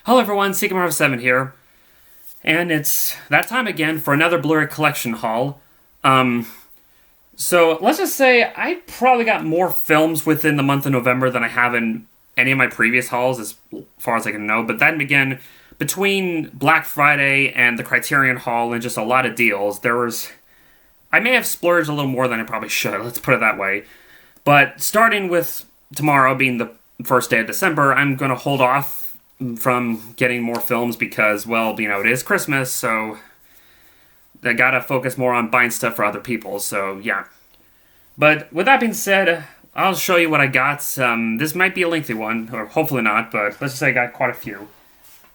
Hello everyone, Seeker7 here, and it's that time again for another Blu-ray collection haul. So let's just say I probably got more films within the month of November than I have in any of my previous hauls, as far as I can know. But then again, between Black Friday and the Criterion haul and just a lot of deals, I may have splurged a little more than I probably should, let's put it that way. But starting with tomorrow being the first day of December, I'm going to hold off from getting more films because, well, it is Christmas, so I gotta focus more on buying stuff for other people, so yeah. But with that being said, I'll show you what I got. This might be a lengthy one, or hopefully not, but let's just say I got quite a few.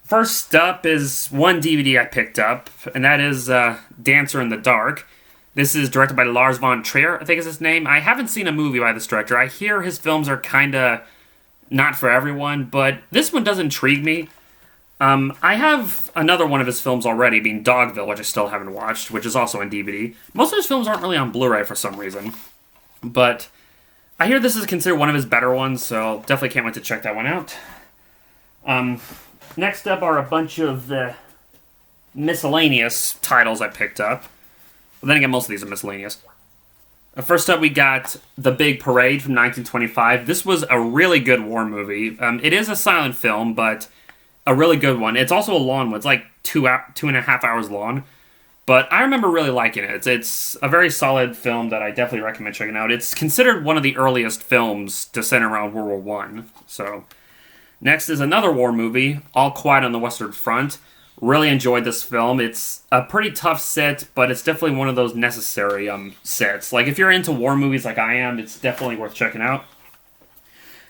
First up is one DVD I picked up, and that is Dancer in the Dark. This is directed by Lars von Trier, I think is his name. I haven't seen a movie by this director. I hear his films are kinda not for everyone, but this one does intrigue me. I have another one of his films already, being Dogville, which I still haven't watched, which is also on DVD. Most of his films aren't really on Blu-ray for some reason, but I hear this is considered one of his better ones, so definitely can't wait to check that one out. Next up are a bunch of the miscellaneous titles I picked up. Well, then again, most of these are miscellaneous. First up, we got The Big Parade from 1925. This was a really good war movie. It is a silent film, but a really good one. It's also a long one. It's like 2.5 hours long. But I remember really liking it. It's a very solid film that I definitely recommend checking out. It's considered one of the earliest films to center around World War I. So, next is another war movie, All Quiet on the Western Front. Really enjoyed this film. It's a pretty tough sit, but it's definitely one of those necessary sits. Like, if you're into war movies like I am, it's definitely worth checking out.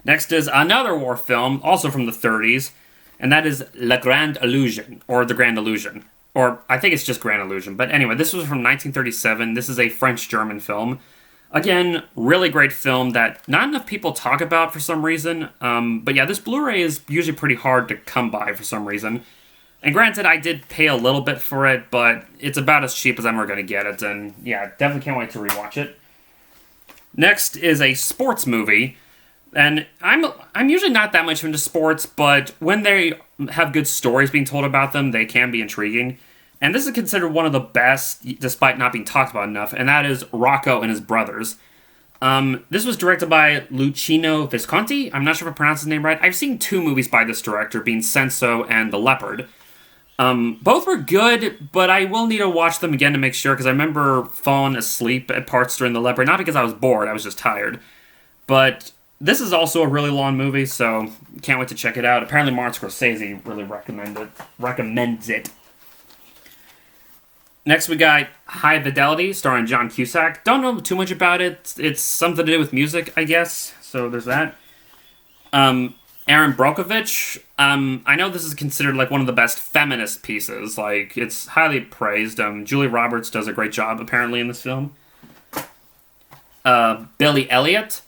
Next is another war film, also from the 30s, and that is La Grande Illusion, or The Grand Illusion. Or, I think it's just Grand Illusion. But anyway, this was from 1937. This is a French-German film. Again, really great film that not enough people talk about for some reason. But yeah, this Blu-ray is usually pretty hard to come by for some reason. And granted, I did pay a little bit for it, but it's about as cheap as I'm ever going to get it. And yeah, definitely can't wait to rewatch it. Next is a sports movie. And I'm usually not that much into sports, but when they have good stories being told about them, they can be intriguing. And this is considered one of the best, despite not being talked about enough, and that is Rocko and His Brothers. This was directed by Luchino Visconti. I'm not sure if I pronounced his name right. I've seen two movies by this director, being Senso and The Leopard. Both were good, but I will need to watch them again to make sure, because I remember falling asleep at parts during The Leopard. Not because I was bored, I was just tired. But this is also a really long movie, so can't wait to check it out. Apparently Martin Scorsese really recommends it. Next we got High Fidelity, starring John Cusack. Don't know too much about it. It's something to do with music, I guess. So there's that. Aaron Brockovich. I know this is considered like one of the best feminist pieces. Like, it's highly praised. Julia Roberts does a great job, apparently, in this film. Billy Elliot.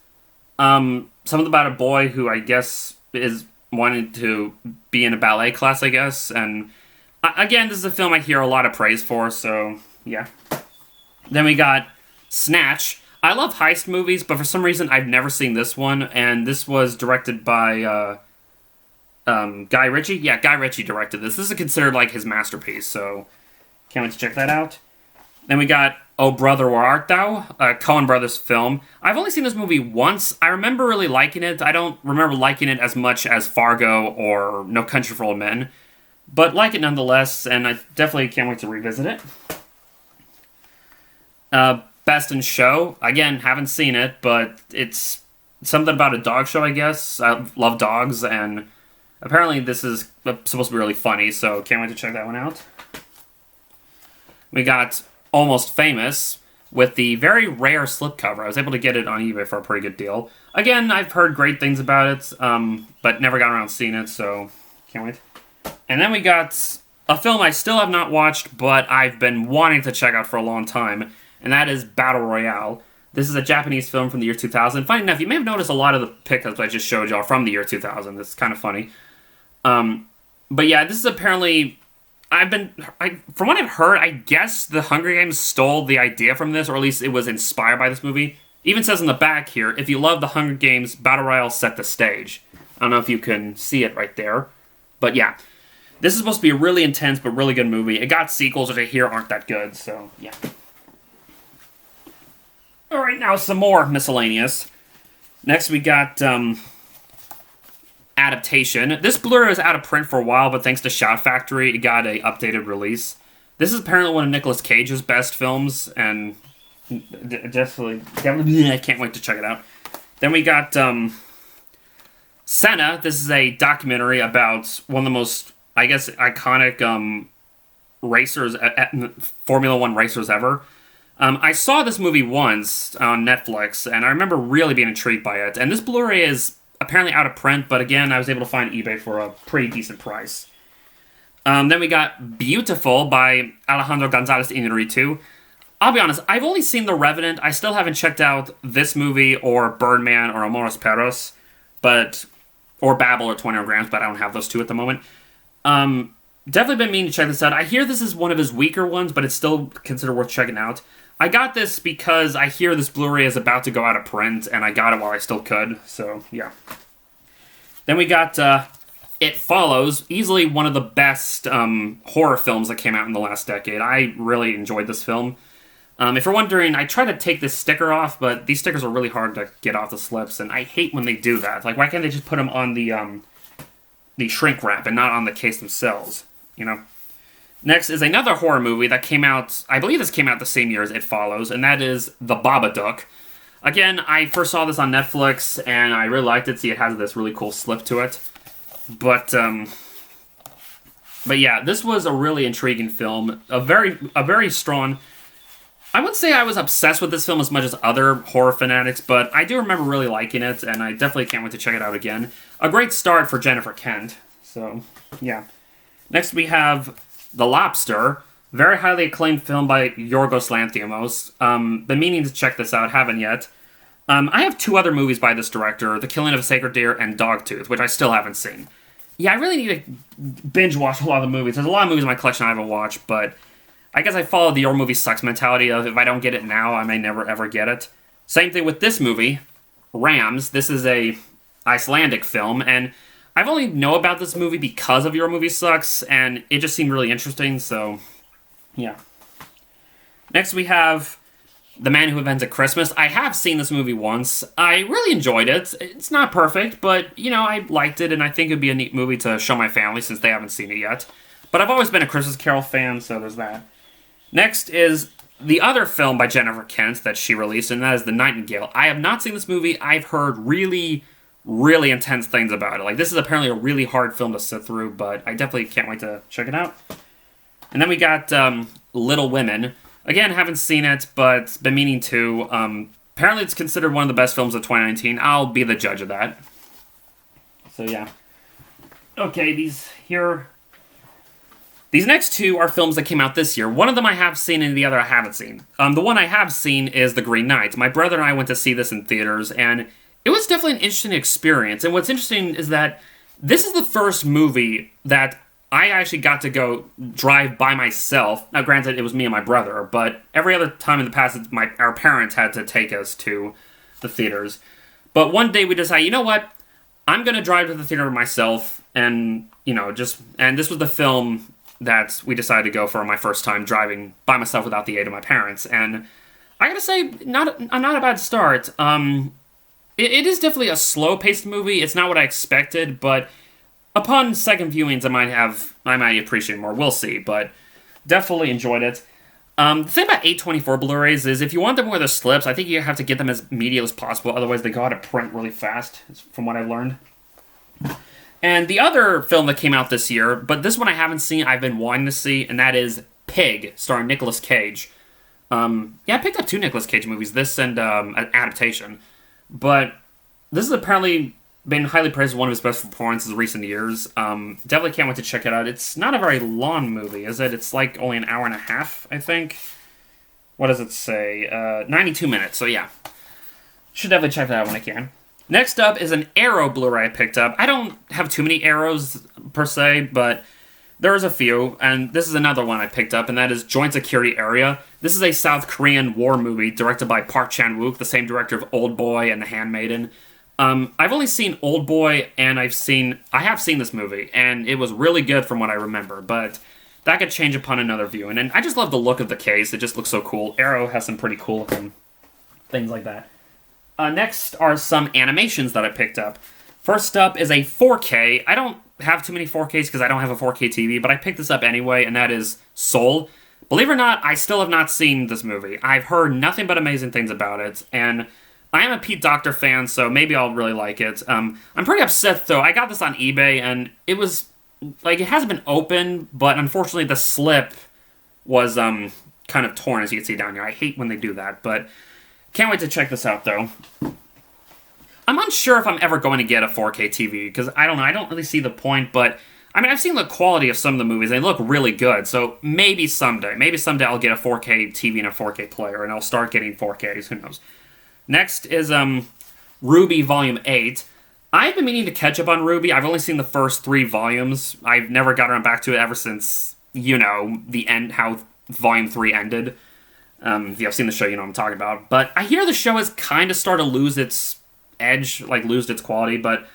Something about a boy who I guess is wanting to be in a ballet class, I guess. And again, this is a film I hear a lot of praise for, so yeah. Then we got Snatch. I love heist movies, but for some reason I've never seen this one, and this was directed by Guy Ritchie. Yeah, Guy Ritchie directed this. This is considered like his masterpiece, so can't wait to check that out. Then we got Oh Brother, Where Art Thou? A Coen Brothers film. I've only seen this movie once. I remember really liking it. I don't remember liking it as much as Fargo or No Country for Old Men, but like it nonetheless, and I definitely can't wait to revisit it. Best in Show. Again, haven't seen it, but it's something about a dog show, I guess. I love dogs, and apparently this is supposed to be really funny, so can't wait to check that one out. We got Almost Famous, with the very rare slipcover. I was able to get it on eBay for a pretty good deal. Again, I've heard great things about it, but never got around to seeing it, so can't wait. And then we got a film I still have not watched, but I've been wanting to check out for a long time, and that is Battle Royale. This is a Japanese film from the year 2000. Funny enough, you may have noticed a lot of the pickups I just showed y'all from the year 2000. That's kind of funny. But yeah, this is apparently... from what I've heard, I guess the Hunger Games stole the idea from this, or at least it was inspired by this movie. Even says in the back here, if you love the Hunger Games, Battle Royale set the stage. I don't know if you can see it right there. But yeah. This is supposed to be a really intense but really good movie. It got sequels, which I hear aren't that good, so yeah. Alright, now some more miscellaneous. Next we got Adaptation. This Blu-ray was out of print for a while, but thanks to Shout Factory, it got a updated release. This is apparently one of Nicolas Cage's best films, and definitely, I can't wait to check it out. Then we got Senna. This is a documentary about one of the most, I guess, iconic racers, Formula One racers ever. I saw this movie once on Netflix, and I remember really being intrigued by it. And this Blu-ray is apparently out of print, but again, I was able to find eBay for a pretty decent price. Then we got Beautiful by Alejandro González Iñárritu. I'll be honest, I've only seen The Revenant. I still haven't checked out this movie or Birdman or Amores Perros, or Babel or 21 Grams, but I don't have those two at the moment. Definitely been meaning to check this out. I hear this is one of his weaker ones, but it's still considered worth checking out. I got this because I hear this Blu-ray is about to go out of print, and I got it while I still could, so yeah. Then we got It Follows, easily one of the best horror films that came out in the last decade. I really enjoyed this film. If you're wondering, I tried to take this sticker off, but these stickers are really hard to get off the slips, and I hate when they do that. Like, why can't they just put them on the shrink wrap and not on the case themselves, you know? Next is another horror movie that came out, I believe this came out the same year as It Follows, and that is The Babadook. Again, I first saw this on Netflix, and I really liked it. See, it has this really cool slip to it. But yeah, this was a really intriguing film. A very strong... I wouldn't say I was obsessed with this film as much as other horror fanatics, but I do remember really liking it, and I definitely can't wait to check it out again. A great start for Jennifer Kent, so yeah. Next we have The Lobster, very highly acclaimed film by Yorgos Lanthimos. Been meaning to check this out, haven't yet. I have two other movies by this director, The Killing of a Sacred Deer and Dogtooth, which I still haven't seen. Yeah, I really need to binge watch a lot of the movies. There's a lot of movies in my collection I haven't watched, but I guess I follow the Your Movie Sucks mentality of if I don't get it now, I may never ever get it. Same thing with this movie, Rams. This is a Icelandic film, and I've only know about this movie because of Your Movie Sucks, and it just seemed really interesting, so yeah. Next we have The Man Who Invented Christmas. I have seen this movie once. I really enjoyed it. It's not perfect, but, you know, I liked it, and I think it would be a neat movie to show my family since they haven't seen it yet. But I've always been a Christmas Carol fan, so there's that. Next is the other film by Jennifer Kent that she released, and that is The Nightingale. I have not seen this movie. I've heard really, really intense things about it. Like, this is apparently a really hard film to sit through, but I definitely can't wait to check it out. And then we got Little Women. Again, haven't seen it, but been meaning to. Apparently it's considered one of the best films of 2019. I'll be the judge of that. So, yeah. Okay, these next two are films that came out this year. One of them I have seen and the other I haven't seen. The one I have seen is The Green Knight. My brother and I went to see this in theaters, and it was definitely an interesting experience. And what's interesting is that this is the first movie that I actually got to go drive by myself. Now, granted, it was me and my brother, but every other time in the past, our parents had to take us to the theaters. But one day we decided, you know what? I'm going to drive to the theater myself, and, you know, and this was the film that we decided to go for my first time driving by myself without the aid of my parents. And I gotta say, not a bad start. It is definitely a slow-paced movie. It's not what I expected, but upon second viewings, I might appreciate it more. We'll see, but definitely enjoyed it. The thing about 824 Blu-rays is if you want them where the slips, I think you have to get them as immediate as possible, otherwise they go out of print really fast, from what I've learned. And the other film that came out this year, but this one I haven't seen, I've been wanting to see, and that is Pig, starring Nicolas Cage. Yeah, I picked up two Nicolas Cage movies, this and an Adaptation. But this has apparently been highly praised as one of his best performances in recent years. Definitely can't wait to check it out. It's not a very long movie, is it? It's like only an hour and a half, I think. What does it say? 92 minutes, so yeah. Should definitely check that out when I can. Next up is an Arrow Blu-ray I picked up. I don't have too many Arrows, per se, but there's a few, and this is another one I picked up, and that is Joint Security Area. This is a South Korean war movie directed by Park Chan-wook, the same director of Old Boy and The Handmaiden. I've only seen Old Boy, and I have seen this movie, and it was really good from what I remember, but that could change upon another viewing. And I just love the look of the case. It just looks so cool. Arrow has some pretty cool looking things like that. Next are some animations that I picked up. First up is a 4K. I don't have too many 4Ks because I don't have a 4K TV, but I picked this up anyway, and that is Soul. Believe it or not, I still have not seen this movie. I've heard nothing but amazing things about it, and I am a Pete Docter fan, so maybe I'll really like it. I'm pretty upset, though. I got this on eBay, and it was, like, it hasn't been open, but unfortunately the slip was kind of torn, as you can see down here. I hate when they do that, but can't wait to check this out, though. I'm unsure if I'm ever going to get a 4K TV, because I don't know, I don't really see the point, but I mean, I've seen the quality of some of the movies, they look really good, so maybe someday I'll get a 4K TV and a 4K player, and I'll start getting 4Ks, who knows. Next is RWBY Volume 8. I've been meaning to catch up on RWBY. I've only seen the first 3 volumes. I've never got around back to it ever since, you know, the end, how Volume 3 ended. If you have seen the show, you know what I'm talking about. But I hear the show has kind of started to lose its edge, like lose its quality, but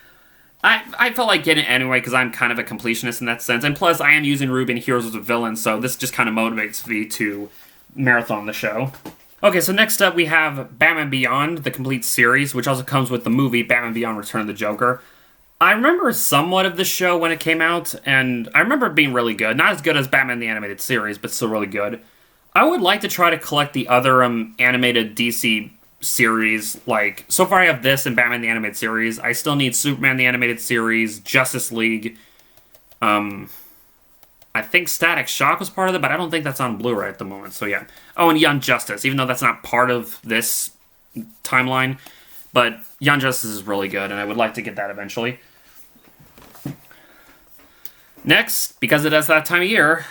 I felt like getting it anyway because I'm kind of a completionist in that sense. And plus, I am using RWBY and Heroes as a villain, so this just kind of motivates me to marathon the show. Okay, so next up we have Batman Beyond, the complete series, which also comes with the movie Batman Beyond Return of the Joker. I remember somewhat of the show when it came out, and I remember it being really good. Not as good as Batman the Animated Series, but still really good. I would like to try to collect the other animated DC series. Like, so far I have this and Batman the Animated Series. I still need Superman the Animated Series, Justice League. I think Static Shock was part of it, but I don't think that's on Blu-ray at the moment, so yeah. Oh, and Young Justice, even though that's not part of this timeline, but Young Justice is really good, and I would like to get that eventually. Next, because it is that time of year,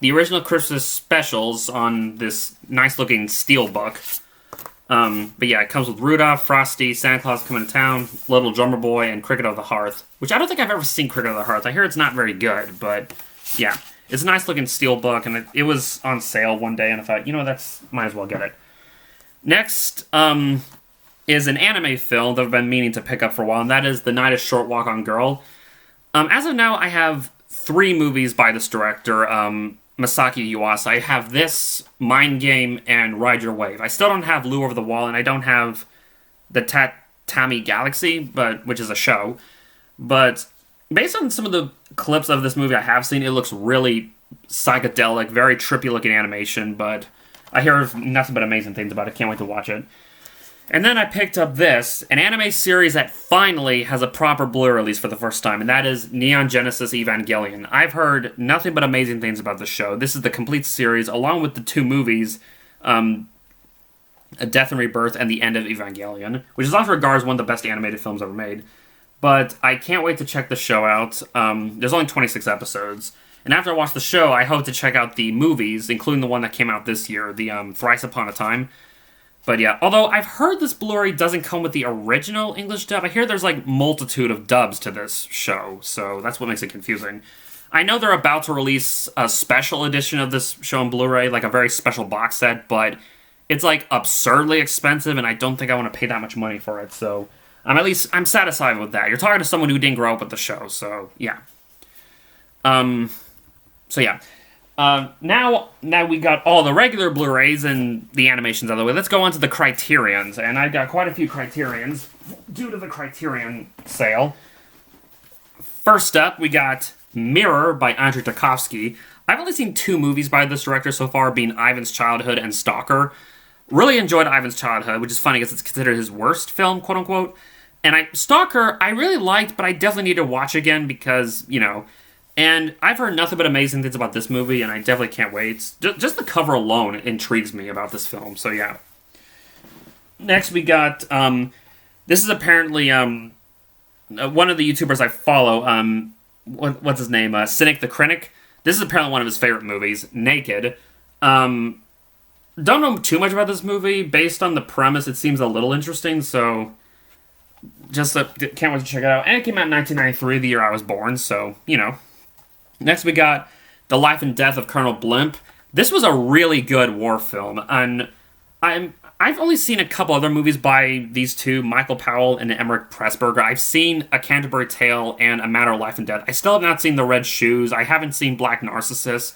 the original Christmas specials on this nice-looking steelbook. But yeah, it comes with Rudolph, Frosty, Santa Claus Coming to Town, Little Drummer Boy, and Cricket of the Hearth, which I don't think I've ever seen Cricket of the Hearth. I hear it's not very good, but yeah, it's a nice looking steelbook, and it was on sale one day, and I thought, you know, might as well get it. Next is an anime film that I've been meaning to pick up for a while, and that is The Night of Short Walk on Girl. As of now, I have 3 movies by this director, Masaki Yuasa. I have this, Mind Game, and Ride Your Wave. I still don't have Lou Over the Wall, and I don't have the Tatami Galaxy, which is a show, but based on some of the clips of this movie I have seen, it looks really psychedelic, very trippy-looking animation, but I hear nothing but amazing things about it. Can't wait to watch it. And then I picked up this, an anime series that finally has a proper Blu-ray release for the first time, and that is Neon Genesis Evangelion. I've heard nothing but amazing things about the show. This is the complete series, along with the 2 movies, A Death and Rebirth and The End of Evangelion, which is also regarded as one of the best animated films ever made. But I can't wait to check the show out. There's only 26 episodes. And after I watch the show, I hope to check out the movies, including the one that came out this year, the Thrice Upon a Time. But yeah, although I've heard this Blu-ray doesn't come with the original English dub, I hear there's like multitude of dubs to this show, so that's what makes it confusing. I know they're about to release a special edition of this show on Blu-ray, like a very special box set, but it's like absurdly expensive, and I don't think I want to pay that much money for it, so I'm satisfied with that. You're talking to someone who didn't grow up with the show, so yeah. Now we got all the regular Blu-rays and the animations out of the way. Let's go on to the Criterions, and I've got quite a few Criterions due to the Criterion sale. First up, we got Mirror by Andrei Takovsky. I've only seen 2 movies by this director so far, being Ivan's Childhood and Stalker. Really enjoyed Ivan's Childhood, which is funny because it's considered his worst film, quote-unquote. And Stalker, I really liked, but I definitely need to watch again because, you know. And I've heard nothing but amazing things about this movie, and I definitely can't wait. Just the cover alone intrigues me about this film, so yeah. Next we got, this is apparently one of the YouTubers I follow, what's his name, Cynic the Critic. This is apparently one of his favorite movies, Naked. Don't know too much about this movie. Based on the premise, it seems a little interesting, so just can't wait to check it out. And it came out in 1993, the year I was born, so, you know. Next we got The Life and Death of Colonel Blimp. This was a really good war film, and I've only seen a couple other movies by these two, Michael Powell and Emmerich Pressburger. I've seen A Canterbury Tale and A Matter of Life and Death. I still have not seen The Red Shoes. I haven't seen Black Narcissus,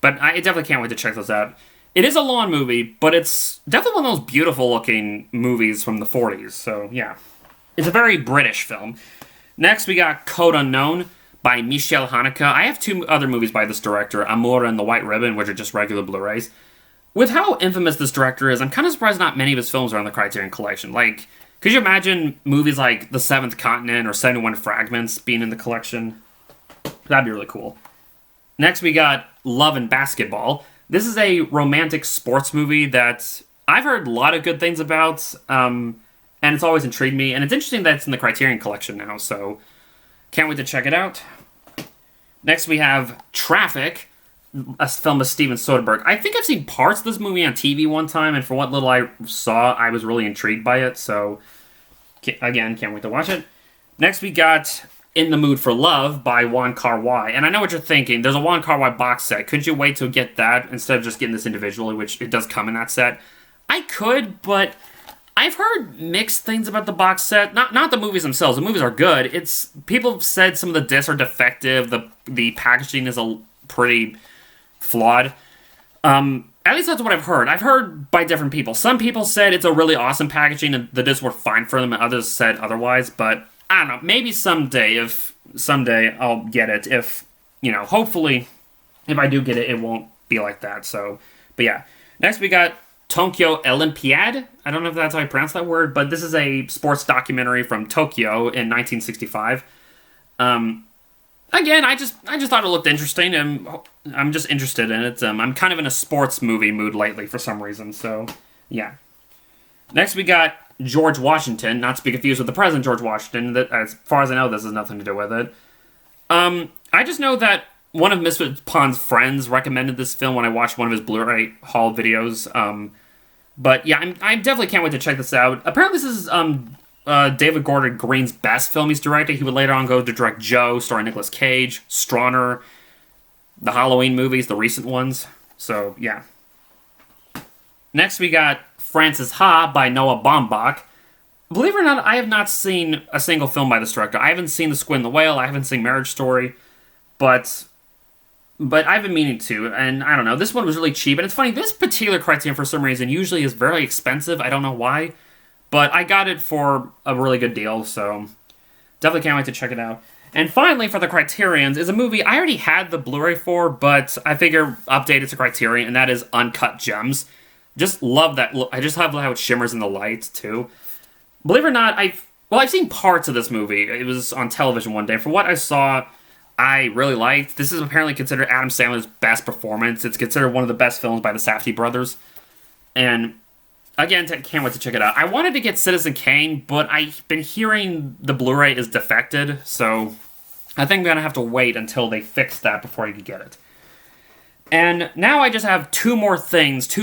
but I definitely can't wait to check those out. It is a long movie, but it's definitely one of those beautiful-looking movies from the 40s, so yeah. It's a very British film. Next, we got Code Unknown by Michel Haneke. I have two other movies by this director, Amour and The White Ribbon, which are just regular Blu-rays. With how infamous this director is, I'm kind of surprised not many of his films are on the Criterion Collection. Like, could you imagine movies like The Seventh Continent or 71 Fragments being in the collection? That'd be really cool. Next, we got Love and Basketball. This is a romantic sports movie that I've heard a lot of good things about, and it's always intrigued me. And it's interesting that it's in the Criterion Collection now, so can't wait to check it out. Next, we have Traffic, a film of Steven Soderbergh. I think I've seen parts of this movie on TV one time, and for what little I saw, I was really intrigued by it, so again, can't wait to watch it. Next, we got In the Mood for Love by Wong Kar-wai. And I know what you're thinking. There's a Wong Kar-wai box set. Could you wait to get that instead of just getting this individually, which it does come in that set? I could, but I've heard mixed things about the box set. Not the movies themselves. The movies are good. It's people have said some of the discs are defective. The packaging is pretty flawed. At least that's what I've heard. I've heard by different people. Some people said it's a really awesome packaging and the discs were fine for them, and others said otherwise, but I don't know, maybe someday I'll get it. If, hopefully, if I do get it, it won't be like that. So, but yeah. Next we got Tokyo Olympiad. I don't know if that's how I pronounce that word, but this is a sports documentary from Tokyo in 1965. Again, I just thought it looked interesting, and I'm just interested in it. I'm kind of in a sports movie mood lately for some reason, so yeah. Next we got George Washington, not to be confused with the President George Washington. That, as far as I know, this has nothing to do with it. I just know that one of Mr. Pond's friends recommended this film when I watched one of his Blu-ray haul videos. But yeah, I definitely can't wait to check this out. Apparently this is David Gordon Green's best film he's directed. He would later on go to direct Joe, starring Nicolas Cage, Strawner, the Halloween movies, the recent ones. So, yeah. Next we got Frances Ha by Noah Baumbach. Believe it or not, I have not seen a single film by this director. I haven't seen The Squid and the Whale, I haven't seen Marriage Story, but I've been meaning to, and I don't know, this one was really cheap, and it's funny, this particular Criterion for some reason usually is very expensive, I don't know why, but I got it for a really good deal, so definitely can't wait to check it out. And finally, for the Criterions, is a movie I already had the Blu-ray for, but I figure update it to Criterion, and that is Uncut Gems. Just love that. I just love how it shimmers in the light, too. Believe it or not, I've seen parts of this movie. It was on television one day. For what I saw, I really liked. This is apparently considered Adam Sandler's best performance. It's considered one of the best films by the Safdie brothers. And, again, can't wait to check it out. I wanted to get Citizen Kane, but I've been hearing the Blu-ray is defected, so I think I'm going to have to wait until they fix that before I can get it. And now I just have two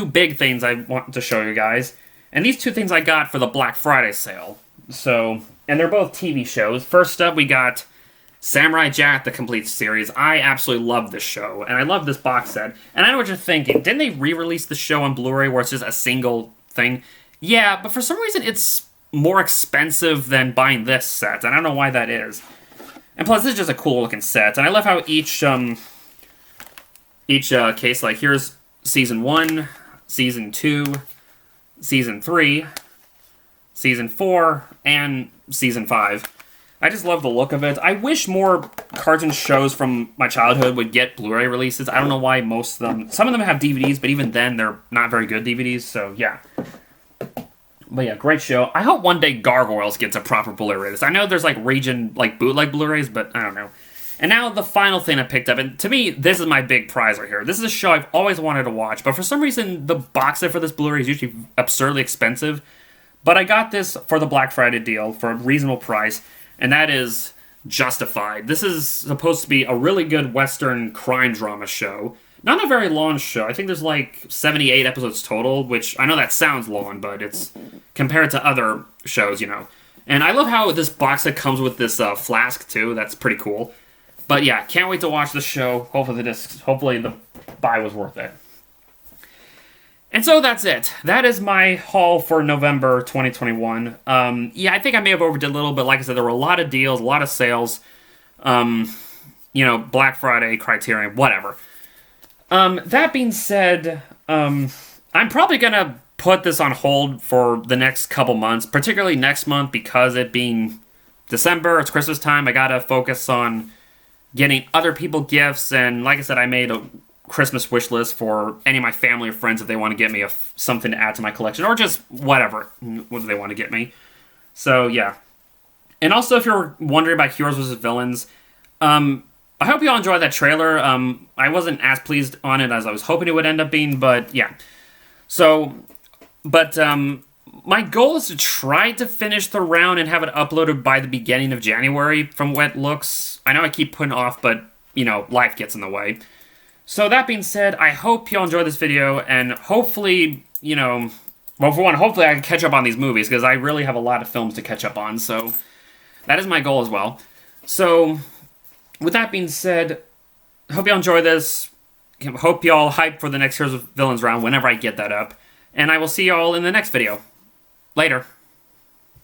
big things I want to show you guys. And these two things I got for the Black Friday sale. So, and they're both TV shows. First up, we got Samurai Jack, the complete series. I absolutely love this show, and I love this box set. And I know what you're thinking. Didn't they re-release the show on Blu-ray where it's just a single thing? Yeah, but for some reason it's more expensive than buying this set. And I don't know why that is. And plus, this is just a cool-looking set. And I love how each case, like, here's Season 1, Season 2, Season 3, Season 4, and Season 5. I just love the look of it. I wish more cartoon shows from my childhood would get Blu-ray releases. I don't know why most of them... Some of them have DVDs, but even then, they're not very good DVDs, so yeah. But yeah, great show. I hope one day Gargoyles gets a proper Blu-ray release. I know there's, like, bootleg Blu-rays, but I don't know. And now the final thing I picked up, and to me, this is my big prize right here. This is a show I've always wanted to watch, but for some reason, the box set for this Blu-ray is usually absurdly expensive. But I got this for the Black Friday deal for a reasonable price, and that is Justified. This is supposed to be a really good Western crime drama show. Not a very long show. I think there's like 78 episodes total, which I know that sounds long, but it's compared to other shows, And I love how this box set comes with this flask, too. That's pretty cool. But yeah, can't wait to watch the show. Hopefully the buy was worth it. And so that's it. That is my haul for November 2021. Yeah, I think I may have overdid a little, but like I said, there were a lot of deals, a lot of sales. Black Friday, Criterion, whatever. That being said, I'm probably going to put this on hold for the next couple months, particularly next month, because it being December, it's Christmas time. I got to focus on getting other people gifts. And like I said, I made a Christmas wish list for any of my family or friends if they want to get me something to add to my collection, or just whatever they want to get me. So, yeah. And also, if you're wondering about Heroes vs. Villains, I hope you all enjoyed that trailer. I wasn't as pleased on it as I was hoping it would end up being, but yeah. So, but my goal is to try to finish the round and have it uploaded by the beginning of January from what it looks. I know I keep putting it off, but, life gets in the way. So that being said, I hope y'all enjoyed this video, and hopefully, well, for one, hopefully I can catch up on these movies, because I really have a lot of films to catch up on, so that is my goal as well. So, with that being said, hope y'all enjoy this. Hope y'all hype for the next Heroes of Villains round whenever I get that up. And I will see y'all in the next video. Later.